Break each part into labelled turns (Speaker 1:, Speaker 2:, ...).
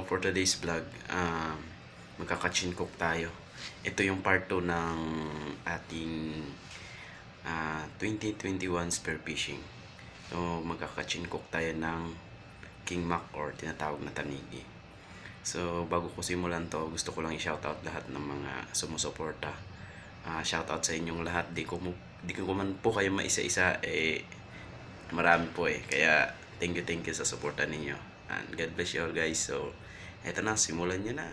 Speaker 1: for today's vlog, magkaka-chin cook tayo. Ito yung part 2 ng ating 2021 spear fishing. So, magkaka-chin cook tayo ng king mac or tinatawag na tanigi. So, bago ko simulan to, gusto ko lang i-shoutout lahat ng mga sumusuporta. Shoutout sa inyong lahat. Di ko man po kayo maisa-isa, marami po Kaya, thank you sa suporta ninyo. And God bless you all, guys. So, eto na, simulan nyo na.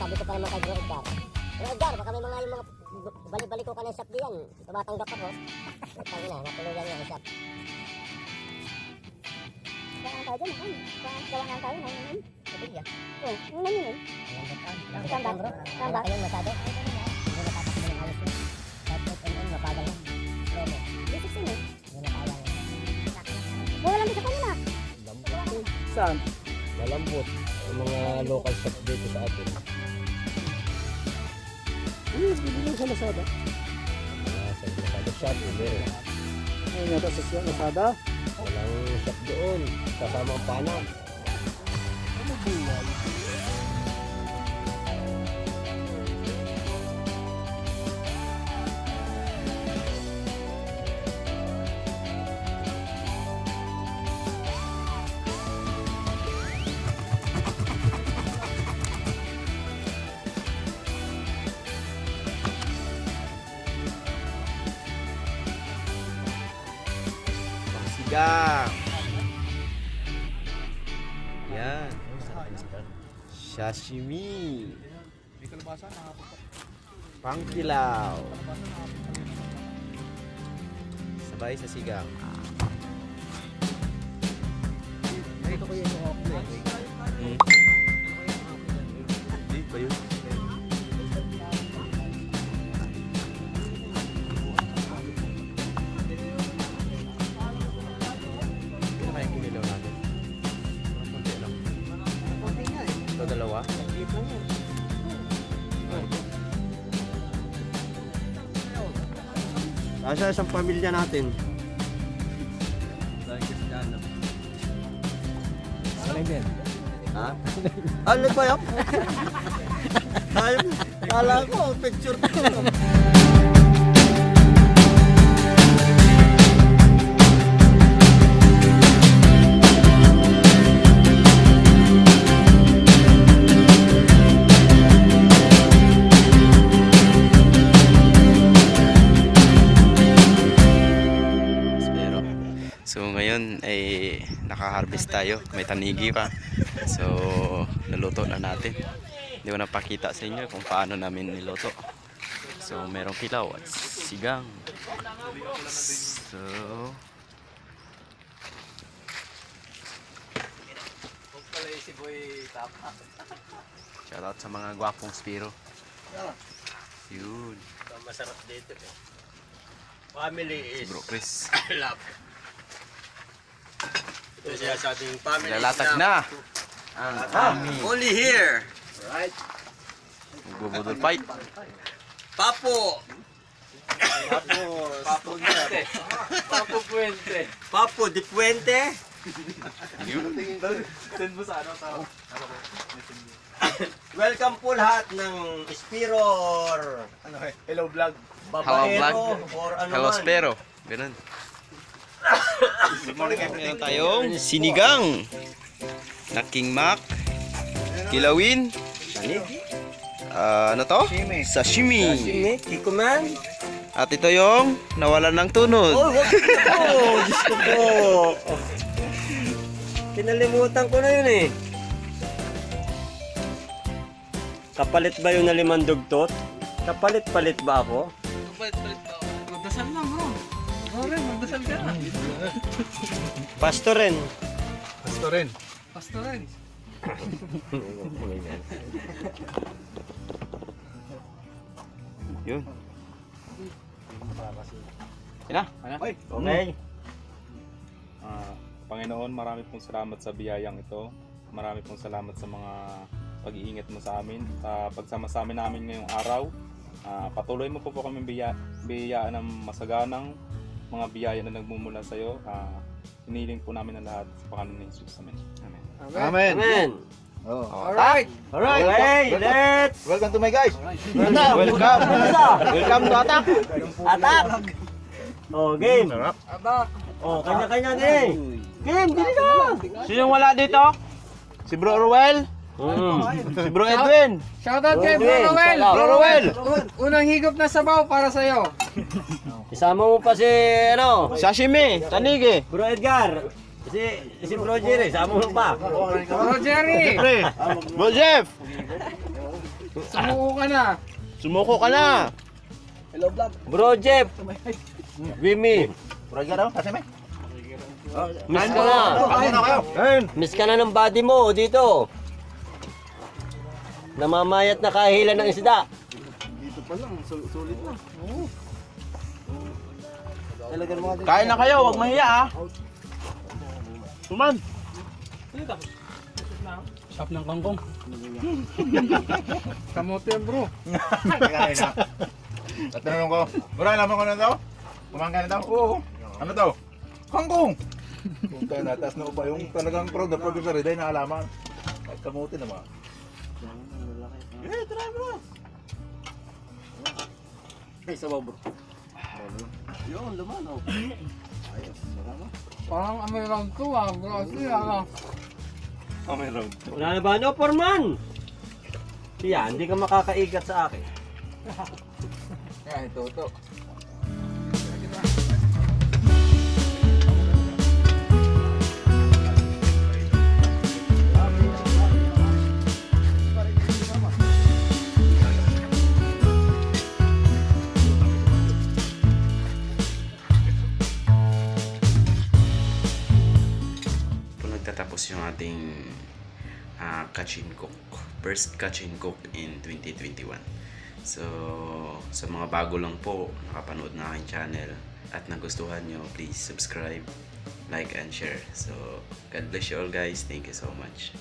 Speaker 2: Sabi ko pa naman kay Bro Edgar. Bro Edgar, baka may mga balik-balik ko ka ng shop diyan. Tumatanggap ako. Tangina, natuluyan niya ang shop.
Speaker 3: tayo dyan, ano? Gawa nga tayo, ano?
Speaker 2: Sabiya.
Speaker 3: Oh, ano yun? Samba. Samba.
Speaker 2: Ayun, masyado. Hindi natatakbo ng ayos yun. Kahit 8 mapagal yun. Promo.
Speaker 3: Basic sin eh.
Speaker 2: Hindi na kaya yun.
Speaker 3: Mura lang din sa kanila.
Speaker 2: Lambot.
Speaker 4: Saan?
Speaker 2: Malambot. Yung mga local shop dito sa atin.
Speaker 4: Yes, bibili sa Lazada.
Speaker 2: Sa Lazada shop, meron.
Speaker 4: Ayun yata sa Lazada.
Speaker 2: Walang shop doon. Kasama ang panang.
Speaker 4: Ano buhay?
Speaker 1: Pangsigang. Yan. Sashimi.
Speaker 4: May kalabasa, nakapagpa.
Speaker 1: Pangkilaw. Sabay sa sigang.
Speaker 4: Ito ko yung off-play.
Speaker 1: Hindi ba yun? Ano kaya kinilaw natin? Konti lang. Ito dalawa?
Speaker 5: Asa isang pamilya natin? Ha? Ano ba yun? Kala ko, picture ko.
Speaker 1: Pero so ngayon ay naka-harvest tayo, may tanigi pa. So naluto na natin. Hindi ko napakita sa inyo kung paano namin niluto. So merong kilaw at sigang. So shout out sa mga gwapong Spiro. Yun.
Speaker 5: Masarap dito. Family is
Speaker 1: Bro Chris.
Speaker 5: love. Ito siya sa ating family
Speaker 1: Lalatag
Speaker 5: is love.
Speaker 1: na ang aming
Speaker 5: Only here. Right?
Speaker 1: magbubudol fight.
Speaker 5: Papo. Papo Puente. Papo Puente. Papo de Puente.
Speaker 4: Send mo sa ano, sa...
Speaker 5: Welcome po lahat ng Spiror.
Speaker 4: Ano eh, hello vlog.
Speaker 5: Babaero or ano
Speaker 1: Hello
Speaker 5: man.
Speaker 1: Spero. Ganun. Meron tayong sinigang na King Mac, kilawin, ano to? Sashimi.
Speaker 5: Sashimi, Kikuman.
Speaker 1: At ito yung nawalan ng tunod.
Speaker 5: Oh, wag ko. Diyos ko po. Kinalimutan ko na yun eh. Kapalit ba yung nalimang dugtot? Kapalit-palit ba ako?
Speaker 4: Magdasal lang, bro. Ren, magdasal ka.
Speaker 5: Pasto rin.
Speaker 4: Pasto rin. Pasto rin.
Speaker 1: Yun. Ina.
Speaker 5: Okay.
Speaker 6: Panginoon, marami pong salamat sa biyayang ito. Marami pong salamat sa mga pag-iingat mo sa amin, sa pagsama sa amin namin ngayong araw. Patuloy mo po kami biyayaan ng masaganang mga biyaya na nagmumula sa iyo. Hiniling po namin ang lahat sa pangalan ni Jesus. Amen. Amen.
Speaker 5: Amen. Amen.
Speaker 4: Alright.
Speaker 5: Alright. Okay, let's.
Speaker 4: Welcome to my guys.
Speaker 5: Welcome.
Speaker 1: Welcome to Atak.
Speaker 5: Atak. Oh, game. Oh, kanya-kanya din. Game, dili na.
Speaker 1: Sino wala dito? Si Bro Ruel? Si Bro Edwin?
Speaker 4: Shoutout kay Bro Noel.
Speaker 1: Bro Ruel?
Speaker 4: Unang higop na sabaw para sa'yo.
Speaker 5: Isama mo pa si ano,
Speaker 1: Sashimi, tanigi.
Speaker 5: Bro Edgar. Si Bro Jerry, isama mo pa.
Speaker 4: Bro Jerry,
Speaker 1: Bro Jeff,
Speaker 4: sumuko ka na.
Speaker 1: sumuko ka na.
Speaker 5: Bro Jeff. Wimi. Miss ka na. Miss ka na ng body mo dito. Namamayat na kahila ng isda.
Speaker 4: Kain na kayo, huwag mahiya ah.
Speaker 3: Suman.
Speaker 4: Sarap ng kangkong.
Speaker 7: Kamote yan bro. Kaya na. At tanong ko, wala naman ko na daw? Kumain ka na daw? Oo. Ano daw? Kangkong! Punta na, taas na upa yung talagang proud na producer, dahil na alaman. Ay, kamote naman. Eh, try mo! Ay, sabaw bro. Yun, laman oh. Ayos, sarama.
Speaker 4: Parang amoy round 2 ah, bro. Kasi ah.
Speaker 5: Wala na ba? No, Forman! Yan, hindi ka makakaigat sa akin.
Speaker 7: Yan, ito.
Speaker 1: Nagtatapos yung ating catch and cook, first catch and cook in 2021. So sa mga bago lang po nakapanood na aking channel at nagustuhan nyo, please subscribe, like and share. So God bless you all guys, thank you so much.